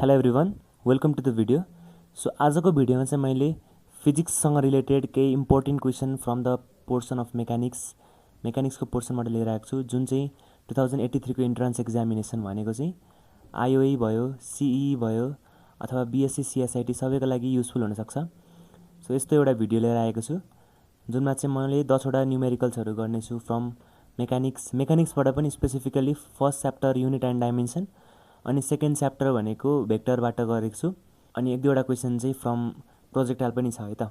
Hello everyone, welcome to the video. So आजको भिडियोमा चाहिँ मैले फिजिक्ससँग रिलेटेड केही important question from the portion of मेकानिक्सको पोर्सनबाट लिएर आएको छु, जुन चाहिँ 2083 को इन्ट्रान्स एक्जामिनेसन भनेको चाहिँ आइओई भयो, सिई भयो अथवा बिएससी सिएसआइटी सबैको लागि युजफुल हुनसक्छ। सो यस्तो एउटा भिडियो लिएर आएको छु जुनमा चाहिँ मैले 10वटा न्युमेरिकल्सहरू गर्नेछु फ्रम मेकानिक्सबाट पनि specifically first chapter unit and dimension अनि सेकेन्ड च्याप्टर भनेको भेक्टरबाट गरेको छु अनि एक दुईवटा क्वेसन चाहिँ फ्रम प्रोजेक्टाइल पनि छ है त।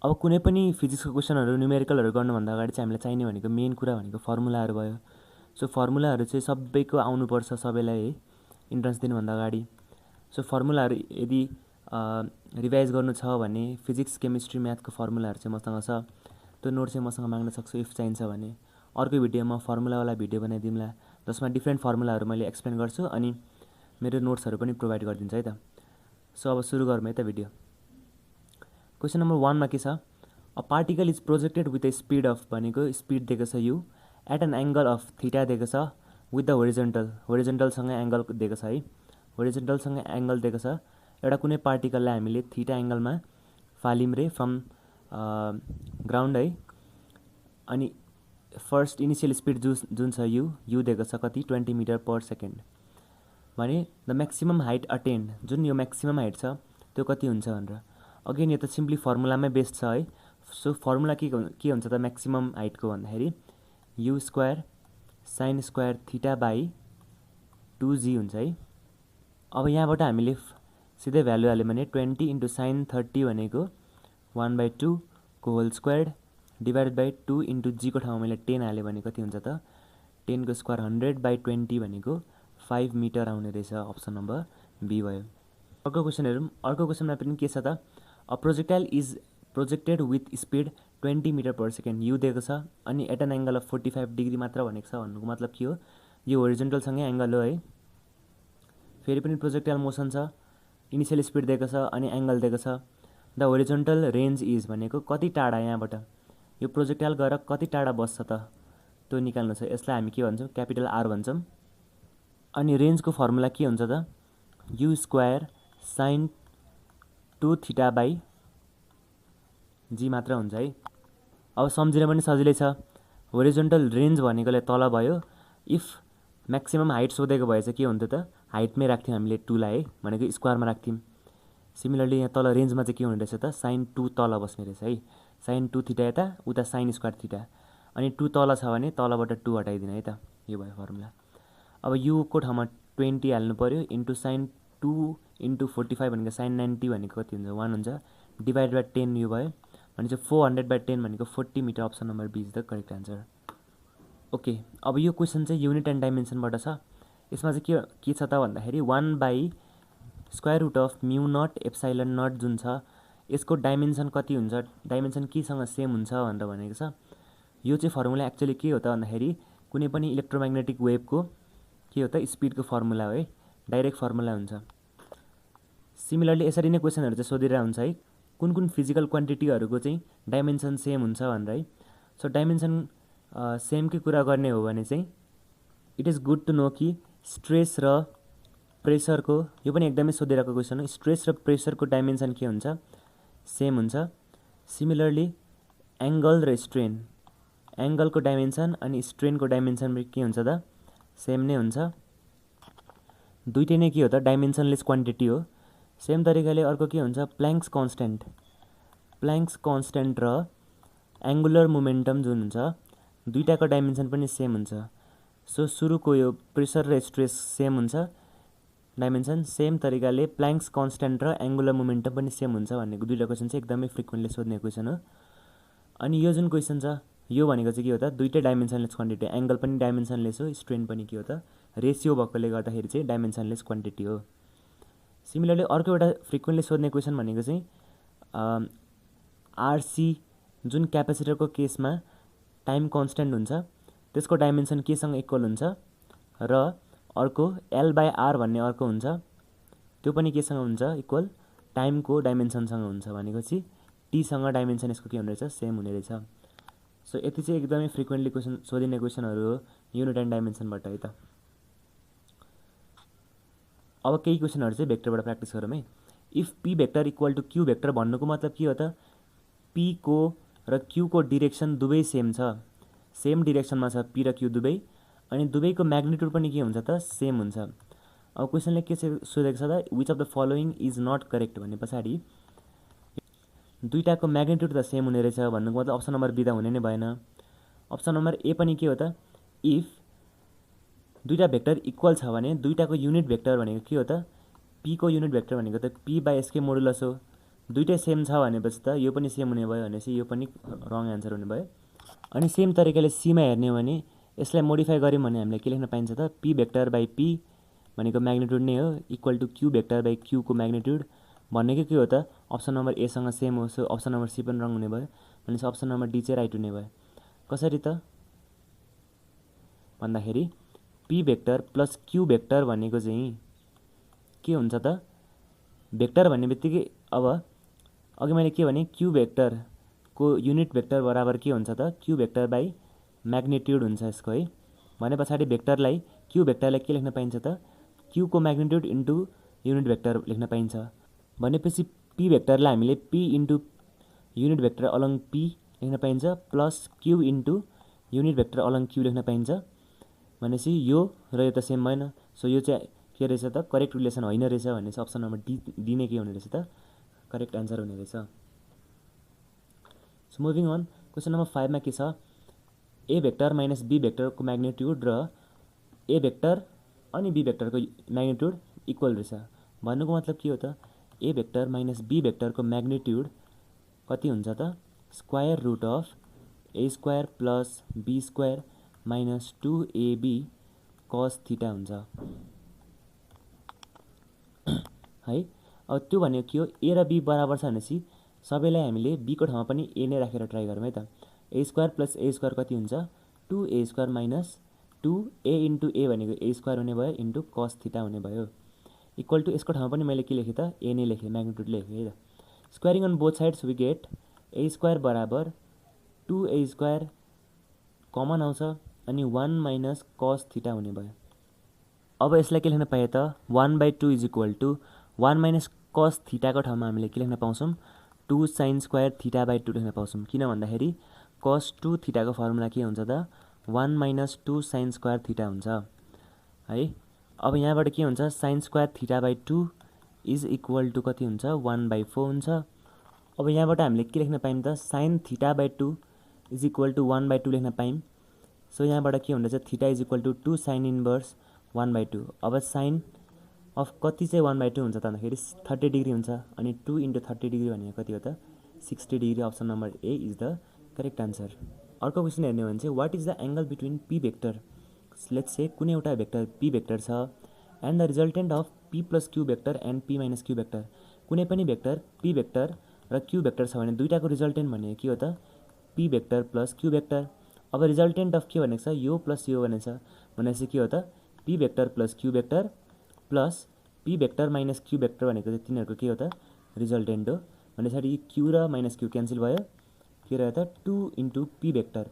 अब कुनै पनि फिजिक्सको क्वेसनहरू न्युमेरिकलहरू गर्नुभन्दा अगाडि चाहिँ हामीलाई चाहिने भनेको मेन कुरा भनेको फर्मुलाहरू भयो। सो फर्मुलाहरू चाहिँ सबैको आउनुपर्छ सबैलाई है इन्ट्रान्स दिनुभन्दा अगाडि। सो फर्मुलाहरू यदि रिभाइज गर्नु छ भने फिजिक्स केमिस्ट्री म्याथको फर्मुलाहरू चाहिँ मसँग छ, त्यो नोट चाहिँ मसँग माग्न सक्छु इफ चाहिन्छ भने। अर्को भिडियोमा फर्मुलावाला भिडियो बनाइदिउँला जसमा डिफ्रेन्ट फर्मुलाहरू मैले एक्सप्लेन गर्छु अनि मेरो नोट्सहरू पनि प्रोभाइड गरिदिन्छु है त। सो अब सुरु गरौँ है त भिडियो। क्वेसन नम्बर 1 मा के छ, a particle is projected with a speed of भनेको स्पिड दिएको छ u at an angle of theta दिएको छ विथ द होरिजेन्टलसँग एङ्गल दिएको छ है, होरिजेन्टलसँग एङ्गल दिएको छ। एउटा कुनै पार्टिकललाई हामीले थीटा एङ्गलमा फालिम रे फ्रम ग्राउन्ड है, अनि फर्स्ट इनिसियल स्पिड जुन छ यु दिएको छ कति 20 मिटर पर सेकेन्ड भने द म्याक्सिमम हाइट अटेन्ड जुन यो म्याक्सिमम हाइट छ त्यो कति हुन्छ भनेर। अगेन यो त सिम्पली फर्मुलामै बेस्ड छ है। सो फर्मुला के हुन्छ त म्याक्सिमम हाइटको भन्दाखेरि you square sign square theta by 2g हुन्छ है। अब यहाँबाट हामीले सिधै भ्यालु हाल्यो भने 20 इन्टु साइन 30 भनेको 1/2 को whole squared divided by 2 into g को ठाउँमा मैले 10 हालेँ भने कति हुन्छ त 10 को स्क्वायर 100/20 भनेको 5 मिटर आउने रहेछ। अप्सन नम्बर बी भयो। अर्को क्वेसन हेरौँ। अर्को क्वेसनमा पनि के छ त, a projectile is projected with speed 20 metre per second u दिएको छ अनि at an angle of 45 degree मात्र भनेको छ। भन्नुको मतलब के हो, यो होरिजेन्टलसँगै एङ्गल हो है। फेरि पनि प्रोजेक्टाइल मोसन छ, इनिसियल स्पिड दिएको छ अनि एङ्गल दिएको छ। द होरिजेन्टल रेन्ज इज भनेको कति टाढा यहाँबाट यो प्रोजेक्टाइल गएर कति टाढा बस्छ त त्यो निकाल्नु छ। यसलाई हामी के भन्छौँ, क्यापिटल आर भन्छौँ। अनि रेन्जको फर्मुला के हुन्छ त u square sine 2 theta by g मात्र हुन्छ है। अब सम्झिन पनि सजिलै छ, होरिजेन्टल रेन्ज भनेकोले तल भयो। इफ म्याक्सिमम हाइट सोधेको भए चाहिँ के हुन्थ्यो त हाइटमै राख्थ्यौँ हामीले 2 लाई है भनेको स्क्वायरमा राख्थ्यौँ। सिमिलरली यहाँ तल रेन्जमा चाहिँ के हुने रहेछ त साइन 2 तल बस्ने रहेछ है, साइन 2 थीटा यता उता साइन स्क्वायर थीटा अनि 2 तल छ भने तलबाट 2 हटाइदिने है त, यो भयो फर्मुला। अब युको ठाउँमा 20 हाल्नु पऱ्यो इन्टु साइन 2 इन्टु 45 भनेको साइन 90 भनेको कति हुन्छ 1 हुन्छ डिभाइड बाई 10 यो भयो भनेपछि 400/10 भनेको 40 metre. Option number B is the correct answer. Okay, अब यो क्वेसन चाहिँ युनिट एन्ड डाइमेन्सनबाट छ। यसमा चाहिँ के छ त भन्दाखेरि 1/√अफ म्यु नट एप्साइलन नट जुन छ यसको डाइमेन्सन कति हुन्छ, डाइमेन्सन केसँग सेम हुन्छ भनेर भनेको छ। यो चाहिँ फर्मुला एक्चुअली के हो त भन्दाखेरि कुनै पनि इलेक्ट्रोम्याग्नेटिक वेभको के हो त स्पिडको फर्मुला हो है, डाइरेक्ट फर्मुला हुन्छ। सिमिलरली यसरी नै क्वेसनहरू चाहिँ सोधिरहेको हुन्छ है, कुन कुन फिजिकल क्वान्टिटीहरूको चाहिँ डाइमेन्सन सेम हुन्छ भनेर है। सो डाइमेन्सन सेमकै कुरा गर्ने हो भने चाहिँ it is good to know कि स्ट्रेस र प्रेसरको, यो पनि एकदमै सोधिरहेको क्वेसन हो, स्ट्रेस र प्रेसरको डाइमेन्सन के हुन्छ सेम हुन्छ। सिमिलरली एङ्गल र स्ट्रेन, एङ्गलको डाइमेन्सन अनि स्ट्रेनको डाइमेन्सन के हुन्छ त सेम नै हुन्छ। दुइटै नै के हो त डाइमेन्सनलेस क्वान्टिटी हो। सेम तरिकाले अर्को के हुन्छ प्ल्याङ्क्स कन्स्ट्यान्ट र एङ्गुलर मोमेन्टम जुन हुन्छ दुइटाको डाइमेन्सन पनि सेम हुन्छ। सो सुरुको यो प्रेसर र स्ट्रेस सेम हुन्छ डाइमेन्सन, सेम तरिकाले प्ल्याङ्क्स कन्स्ट्यान्ट र एङ्गुलर मोमेन्टम पनि सेम हुन्छ भनेको दुईवटा क्वेसन चाहिँ एकदमै फ्रिक्वेन्टली सोध्ने क्वेसन हो। अनि यो जुन क्वेसन छ यो भनेको चाहिँ के हो त दुइटै डाइमेन्सनलेस क्वान्टिटी, एङ्गल पनि डाइमेन्सनलेस हो, स्ट्रेन पनि के हो त रेसियो भएकोले गर्दाखेरि चाहिँ डाइमेन्सनलेस क्वान्टिटी हो। सिमिलरली अर्को एउटा फ्रिक्वेन्टली सोध्ने क्वेसन भनेको चाहिँ आरसी जुन क्यापेसिटरको केसमा टाइम कन्स्ट्यान्ट हुन्छ त्यसको डाइमेन्सन केसँग इक्वल हुन्छ र अर्को L/R भन्ने अर्को हुन्छ त्यो पनि केसँग हुन्छ इक्वल टाइमको डाइमेन्सनसँग हुन्छ भनेपछि टीसँग डाइमेन्सन यसको के हुने रहेछ सेम हुने रहेछ। सो यति चाहिँ एकदमै फ्रिक्वेन्टली क्वेसन सोधिने क्वेसनहरू हो युनिट एन्ड डाइमेन्सनबाट है त। अब केही क्वेसनहरु चाहिँ भेक्टरबाट प्र्याक्टिस गरौँ है। If p vector equal to q vector भन्नुको मतलब के हो त, p को र q को डिरेक्सन दुवै सेम छ, सेम डिरेक्सनमा छ p र q दुवै, अनि दुवैको म्याग्निट्युड पनि के हुन्छ त, सेम हुन्छ। अब क्वेसनले के सोधेको छ त, which of the following is not correct भने पछाडि दुईटाको म्याग्निट्युड त सेम हुने रहेछ भन्नुको मतलब अप्सन नम्बर बी त हुने नै भएन। अप्सन नम्बर ए पनि के हो त, इफ दुईटा भेक्टर इक्वल छ भने दुईटाको युनिट भेक्टर भनेको के हो त, p को युनिट भेक्टर भनेको त p बाई यसकै मोडुलस हो। दुईटै सेम छ भनेपछि त यो पनि सेम हुने भयो भनेपछि यो पनि रङ एन्सर हुने भयो। अनि सेम तरिकाले c मा हेर्ने हो भने यसलाई मोडिफाई गर्यौँ भने हामीले के लेख्न पाइन्छ त, p भेक्टर बाई p भनेको म्याग्निट्युड नै हो equal to q vector by q को म्याग्निट्युड भनेको के हो त, अप्सन नम्बर ए सँग सेम हो। सो अप्सन नम्बर सी पनि रङ हुने भयो भनेपछि अप्सन नम्बर डी चाहिँ राइट हुने भयो। कसरी त भन्दाखेरि p vector plus q vector भनेको चाहिँ के हुन्छ त, भेक्टर भन्ने बित्तिकै अब अघि मैले के भने q भेक्टरको युनिट भेक्टर बराबर के हुन्छ त, q भेक्टर बाई म्याग्निट्युड हुन्छ यसको है। भने पछाडि भेक्टरलाई q भेक्टरलाई के लेख्न पाइन्छ त, q को म्याग्निट्युड इन्टु युनिट भेक्टर लेख्न पाइन्छ। भनेपछि p भेक्टरलाई हामीले p into unit vector along p लेख्न पाइन्छ plus q into unit vector along q लेख्न पाइन्छ। भनेपछि यो र यो त सेम भएन, सो यो चाहिँ के रहेछ त, करेक्ट रिलेसन होइन रहेछ भनेपछि अप्सन नम्बर डी नै के हुने रहेछ त, करेक्ट एन्सर हुने रहेछ। So moving on, question number 5 मा के छ, ए भेक्टर माइनस बी भेक्टरको म्याग्निट्युड र ए भेक्टर अनि बी भेक्टरको म्याग्निट्युड इक्वल रहेछ भन्नुको मतलब के हो त, ए भेक्टर माइनस बी भेक्टरको म्याग्निट्युड कति हुन्छ त, square root of a square plus b square minus 2ab cos theta हुन्छ है। अब त्यो भनेको के हो, ए र बी बराबर छ भनेपछि सबैलाई हामीले बी को ठाउँमा पनि ए नै राखेर ट्राई गरौँ है त। A square plus A square कति हुन्छ, 2a square minus 2a into ए भनेको ए स्क्वायर हुने भयो इन्टु कस थीटा हुने भयो इक्वल टु यसको ठाउँमा पनि मैले के लेखेँ त, ए नै लेखेँ, म्याग्निट्युड लेखेँ है त। Squaring on both sides we get a square बराबर 2a स्क्वायर कमन आउँछ अनि 1 माइनस कस थीटा हुने भयो। अब यसलाई के लेख्न पाए त, 1/2 is equal to 1 minus cos थीटाको ठाउँमा हामीले के लेख्न पाउँछौँ, 2 साइन स्क्वायर थीटा बाई 2 लेख्न पाउँछौँ। किन भन्दाखेरि कस 2 थीटाको फर्मुला के हुन्छ त, 1 माइनस 2 साइन स्क्वायर थीटा हुन्छ है। अब यहाँबाट के हुन्छ, sine square theta by 2 is equal to कति हुन्छ, 1/4 हुन्छ। अब यहाँबाट हामीले के लेख्न पायौँ त, sine theta by 2 is equal to 1/2 लेख्न पायौँ। सो यहाँबाट के हुँदैछ, theta is equal to 2 sine inverse 1/2। अब साइन अफ कति चाहिँ 1/2 हुन्छ त भन्दाखेरि 30 डिग्री हुन्छ अनि 2 इन्टु 30 डिग्री भनेको कति हो त, 60 degree. Option number A is the correct answer. अर्को क्वेसन हेर्ने हो भने चाहिँ what is the angle between P vector, let's say कुनै एउटा भेक्टर पी भेक्टर छ and the resultant of P plus Q vector and P minus Q vector. कुनै पनि भेक्टर पी भेक्टर र क्यू भेक्टर छ भने दुईटाको रिजल्टेन्ट भनेको के हो त, P vector plus Q vector. अब रिजल्टेन्ट अफ के भनेको छ, यो प्लस यो भनेको छ भनेपछि के हो त, P vector plus Q vector plus P vector minus Q vector भनेको चाहिँ तिनीहरूको के हो त, रिजल्टेन्ट हो। भने पछाडि क्यू र माइनस क्यू क्यान्सल भयो, के रह्यो त 2 इन्टु पी भेक्टर।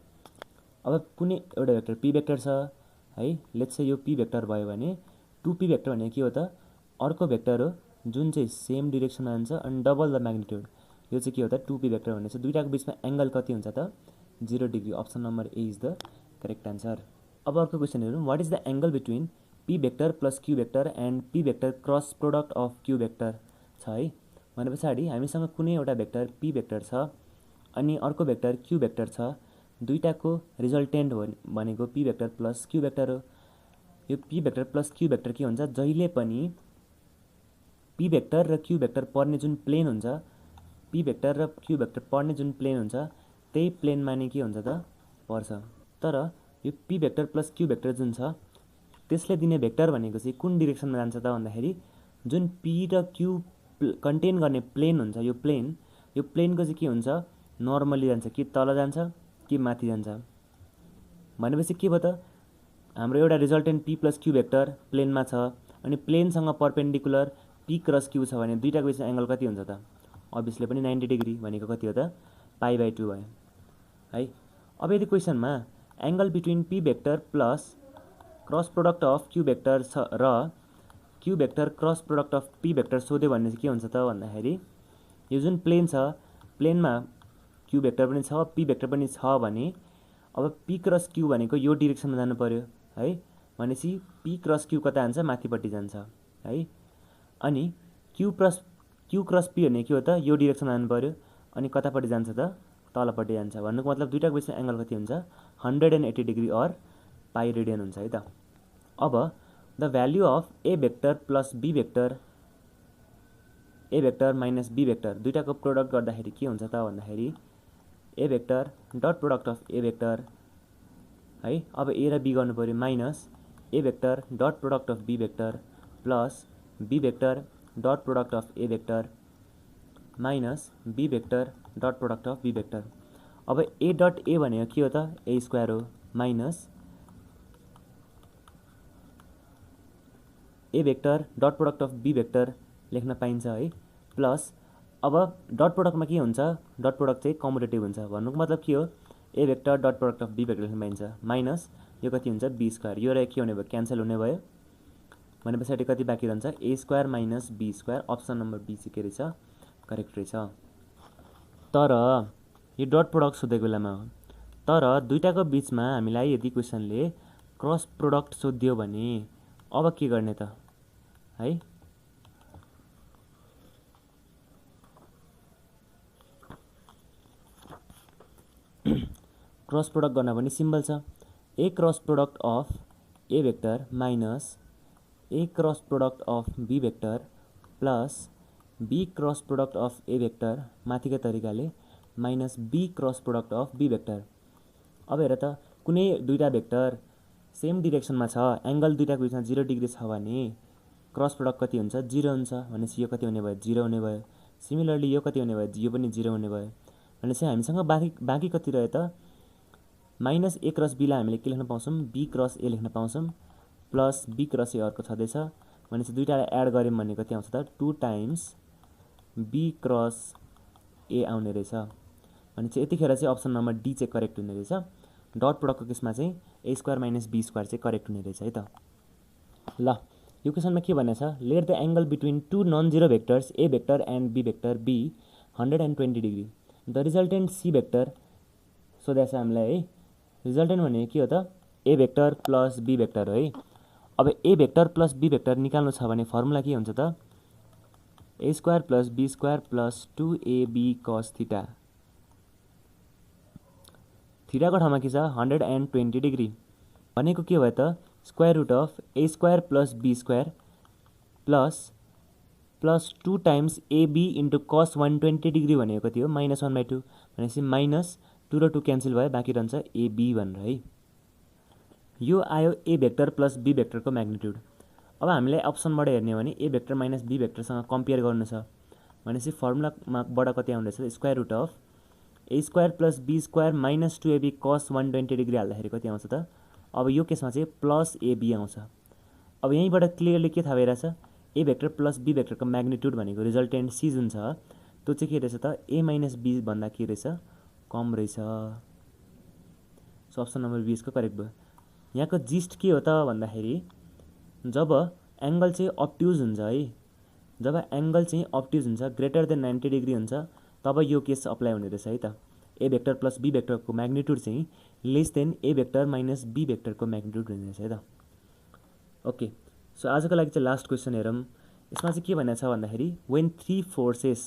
अब कुनै एउटा भेक्टर पी भेक्टर छ है, लेट्स से यो पी भेक्टर भयो भने 2p भेक्टर भनेको के हो त, अर्को भेक्टर हो जुन चाहिँ सेम डिरेक्सनमा जान्छ अनि डबल द म्याग्निट्युड, यो चाहिँ के हो त 2p भेक्टर भनेको छ। दुईटाको बिचमा एङ्गल कति हुन्छ त, 0 degree. Option number A is the correct answer. अब अर्को क्वेसन हेरौँ, what is the angle between P vector plus Q vector and P vector cross product of Q vector छ है। भने पछाडि हामीसँग कुनै एउटा भेक्टर पी भेक्टर छ अनि अर्को भेक्टर क्यू भेक्टर छ, दुईटाको रिजल्टेन्ट हो भनेको P vector plus Q vector हो। यो P vector plus Q vector के हुन्छ, जहिले पनि पी भेक्टर र क्यू भेक्टर पर्ने जुन प्लेन हुन्छ, पी भेक्टर र क्यू भेक्टर पर्ने जुन प्लेन हुन्छ त्यही प्लेनमा नै के हुन्छ त, पर्छ। तर यो P vector plus Q vector जुन छ त्यसले दिने भेक्टर भनेको चाहिँ कुन डिरेक्सनमा जान्छ त भन्दाखेरि जुन पी र क्यू कन्टेन गर्ने प्लेन हुन्छ, यो प्लेनको चाहिँ के हुन्छ, नर्मली जान्छ, कि तल जान्छ कि माथि जान्छ। भनेपछि के भयो त, हाम्रो एउटा resultant P plus Q vector प्लेनमा छ अनि प्लेनसँग परपेन्डिकुलर पी क्रस क्यू छ भने दुईटाको बिचमा एङ्गल कति हुन्छ त, अभियसली पनि 90 डिग्री भनेको कति हो त, पाई/2 भयो है। अब यदि क्वेसनमा angle between P vector plus cross product of Q vector छ र Q vector cross product of p vector सोध्यो भने चाहिँ के हुन्छ त भन्दाखेरि यो जुन प्लेन छ प्लेनमा क्यू भेक्टर पनि छ पी भेक्टर पनि छ भने अब पी क्रस क्यू भनेको यो डिरेक्सनमा जानु पर्यो है भनेपछि पी क्रस क्यू कता जान्छ माथिपट्टि जान्छ है अनि क्यू क्रस पी भने के हो त यो डिरेक्सनमा जानु पर्यो अनि कतापट्टि जान्छ त तलपट्टि जान्छ भन्नुको मतलब दुईटाको बिचमा एंगल कति हुन्छ 180 डिग्री अर पाई रेडियन हुन्छ है त अब the value of a vector plus b vector a vector minus b vector दुईटाको प्रोडक्ट गर्दाखेरि के हुन्छ त भन्दाखेरि a vector dot product of a vector है अब ए र बी गर्नु पर्यो minus a vector dot product of b vector plus b vector dot product of a vector minus b vector dot product of b vector अब a dot a भनेको के हो त ए स्क्वायर हो minus a vector dot product of b vector लेख्न पाइन्छ है plus अब डट प्रोडक्टमा के हुन्छ डट प्रोडक्ट चाहिँ कम्युटेटिभ हुन्छ भन्नुको मतलब के हो a vector dot product of b vector लेख्न पाइन्छ माइनस यो कति हुन्छ बी स्क्वायर यो र के हुने भयो क्यान्सल हुने भयो भने पछाडि कति बाँकी रहन्छ a square minus b square option number b चाहिँ के रहेछ करेक्ट रहेछ तर यो डट प्रोडक्ट सोधेको बेलामा हो तर दुईटाको बिचमा हामीलाई यदि क्वेसनले क्रस प्रोडक्ट सोध्यो भने अब के गर्ने त है क्रस प्रोडक्ट गर्न पनि सिम्पल छ a cross product of a vector minus a cross product of b vector plus b cross product of a vector माथिको तरिकाले minus b cross product of b vector अब हेर त कुनै दुईटा भेक्टर सेम डिरेक्सनमा छ एंगल दुईटाको बिचमा 0 डिग्री छ भने क्रस प्रोडक्ट कति हुन्छ 0 हुन्छ भनेपछि यो कति हुने भयो 0 हुने भयो सिमिलरली यो कति हुने भयो यो पनि 0 हुने भयो भनेपछि हामीसँग बाँकी कति रह्यो त माइनस ए क्रस बीलाई हामीले के लेख्न पाउँछौँ बी क्रस ए लेख्न पाउँछौँ प्लस बी क्रस ए अर्को छँदैछ भनेपछि दुईटालाई एड गऱ्यौँ भने कति आउँछ त 2 टाइम्स बी क्रस ए आउने रहेछ भनेपछि यतिखेर चाहिँ अप्सन नम्बर डी चाहिँ करेक्ट हुने रहेछ डट प्रोडक्टको केसमा चाहिँ a square minus b square चाहिँ करेक्ट हुने रहेछ है त ल यो क्वेसनमा के भनेछ let the angle between two non zero vectors a vector and b vector be 120 degree the resultant c vector सोधेछ हामीलाई है रिजल्टेन्ट भनेको के हो त a vector plus b vector हो है अब a vector plus b vector निकाल्नु छ भने फर्मुला के हुन्छ त a square plus b square plus 2ab cos theta थीटाको ठाउँमा के छ 120 डिग्री भनेको के भयो त square root of a square plus b square plus 2 times ab into cos 120 degree भनेको कति हो -1/2 भनेपछि माइनस 2 र 2 क्यान्सल भयो बाँकी रहन्छ एबी भनेर है यो आयो ए भेक्टर प्लस बी भेक्टरको म्याग्निट्युड अब हामीलाई अप्सनबाट हेर्ने हो भने ए भेक्टर माइनस बी भेक्टरसँग कम्पेयर गर्नु छ भनेपछि फर्मुलाबाट कति आउँदैछ square root of a square plus b square minus 2ab cos 120 degree हाल्दाखेरि कति आउँछ त अब यो केसमा चाहिँ प्लस एबी आउँछ अब यहीँबाट क्लियरली के थाहा भइरहेछ ए भेक्टर प्लस बी भेक्टरको म्याग्निट्युड भनेको रिजल्टेन्ट सी जुन छ त्यो चाहिँ के रहेछ त ए माइनस बी भन्दा के रहेछ कम रहेछ सो अप्सन नम्बर 20 को करेक्ट भयो यहाँको जिस्ट के हो त भन्दाखेरि जब एंगल चाहिँ अप्ट्युज हुन्छ है जब एंगल चाहिँ अप्ट्युज हुन्छ ग्रेटर देन 90 डिग्री हुन्छ तब यो केस अप्लाई हुने रहेछ है त ए भेक्टर प्लस बी भेक्टरको म्याग्निट्युड चाहिँ less than a vector minus b भेक्टरको म्याग्निट्युड हुने रहेछ है त ओके सो आजको लागि चाहिँ लास्ट क्वेसन हेरौँ यसमा चाहिँ के भनेको छ भन्दाखेरि when 3 forces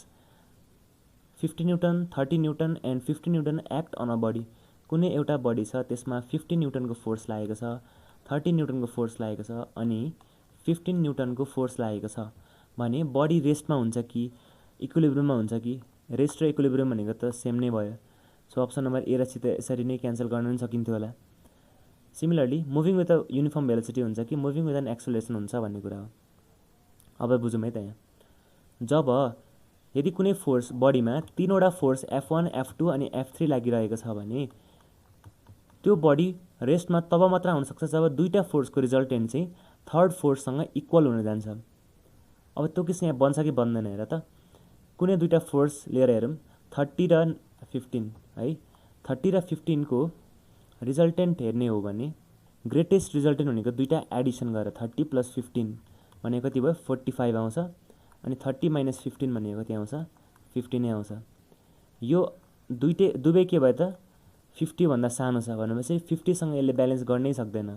50 newton 30 newton and 50 newton act on a body कुनै एउटा बडी छ त्यसमा 50 न्यूटनको फोर्स लागेको छ 30 न्यूटनको फोर्स लागेको छ अनि 15 न्यूटनको फोर्स लागेको छ भने बडी रेस्टमा हुन्छ कि इक्विलिब्रियममा हुन्छ कि रेस्ट र इक्विलिब्रियम भनेको त सेम नै भयो सो अप्सन नम्बर ए र सी त यसरी नै क्यान्सल गर्न पनि सकिन्थ्यो होला similarly moving with a uniform velocity हुन्छ कि मुभिङ विथ एन एक्सेलरेसन हुन्छ भन्ने कुरा हो अब बुझौँ है त यहाँ जब यदि कुनै फोर्स बडीमा तीनवटा फोर्स F1 F2 अनि F3 लागिरहेको छ भने त्यो बडी रेस्टमा तब मात्र आउन सक्छ जब दुईटा फोर्सको रिजल्टेन्ट चाहिँ थर्ड फोर्ससँग इक्वल हुन जान्छ अब त्यो केस यहाँ बन्छ कि बन्दैन हेर त कुनै दुईटा फोर्स लिएर हेरौँ 30 र 15 है 30 र 15 को रिजल्टेन्ट हेर्ने हो भने ग्रेटेस्ट रिजल्टेन्ट भनेको दुईटा एडिसन गरेर 30 + 15 भनेको कति भयो 45 आउँछ अनि 30 - 15 भनेको कति आउँछ 15 नै आउँछ। यो दुवै के भयो त 50 भन्दा सानो छ भनेपछि 50 सँग यसले ब्यालेन्स गर्नै सक्दैन।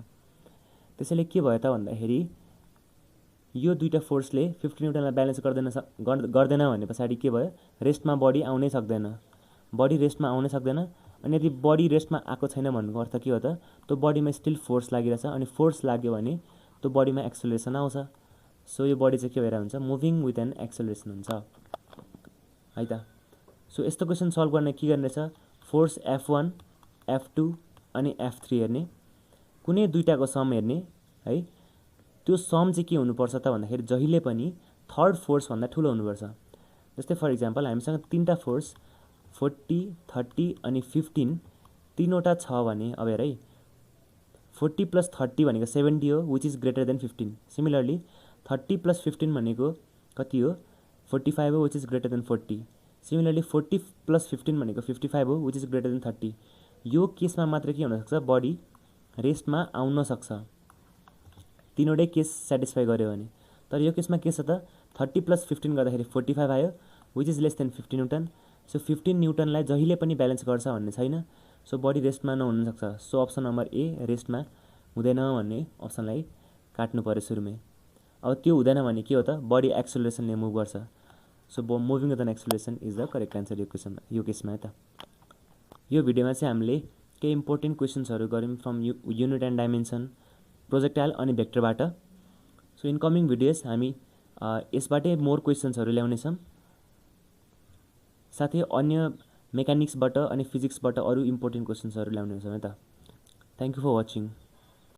त्यसैले के भयो त भन्दाखेरि यो दुईटा फोर्सले 50 न्युटनलाई ब्यालेन्स गर्दैन भने पछाडि के भयो रेस्टमा बडी आउनै सक्दैन। बडी रेस्टमा आउनै सक्दैन अनि यदि बडी रेस्टमा आएको छैन भन्नुको अर्थ के हो त त्यो बडीमा स्टिल फोर्स लागिरहेछ अनि फोर्स लाग्यो भने त्यो बडीमा एक्सेलरेसन आउँछ। सो यो बडी चाहिँ के भएर हुन्छ मुभिङ विथ एन एक्सेलरेसन हुन्छ है त। सो यस्तो क्वेसन सल्भ गर्न के गर्ने रहेछ फोर्स F1 F2 अनि F3 हेर्ने कुनै दुईटाको सम हेर्ने है। त्यो सम चाहिँ के हुनुपर्छ त भन्दाखेरि जहिले पनि थर्ड फोर्स भन्दा ठुलो हुनुपर्छ। जस्तै फर इक्जाम्पल हामीसँग तीनटा फोर्स 40 30 अनि 15 तीनवटा छ भने अब हेर है 40 + 30 भनेको 70 हो which is greater than 15। Similarly 30 + 15 भनेको कति हो 45 हो which is greater than 40। Similarly 40 + 15 भनेको 55 हो विच इज ग्रेटर देन 30। यो केसमा मात्र के हुनसक्छ बडी रेस्टमा आउन सक्छ तीनवटै केस सेटिस्फाई गर्यो भने। तर यो केसमा के छ त 30 + 15 गर्दाखेरि 45 आयो which is less than 50 newton. So 15 न्युटनलाई जहिले पनि ब्यालेन्स गर्छ भन्ने छैन। सो बडी रेस्टमा नहुन सक्छ। सो अप्सन नम्बर ए रेस्टमा हुँदैन भन्ने अप्सनलाई काट्नु पर्यो सुरुमै। अब त्यो हुँदैन भने के हो त बडी एक्सेलरेसनले मुभ गर्छ। So moving with an acceleration is the correct answer यो केसमा त। यो भिडियोमा चाहिँ हामीले केही इम्पोर्टेन्ट क्वेसन्सहरू गऱ्यौँ from unit and dimension projectile अनि भेक्टरबाट। सो इन कमिङ भिडियोज हामी यसबाटै मोर क्वेसन्सहरू ल्याउनेछौँ साथै अन्य मेकानिक्सबाट अनि फिजिक्सबाट अरू इम्पोर्टेन्ट क्वेसन्सहरू ल्याउनेछौँ है त। Thank you for watching.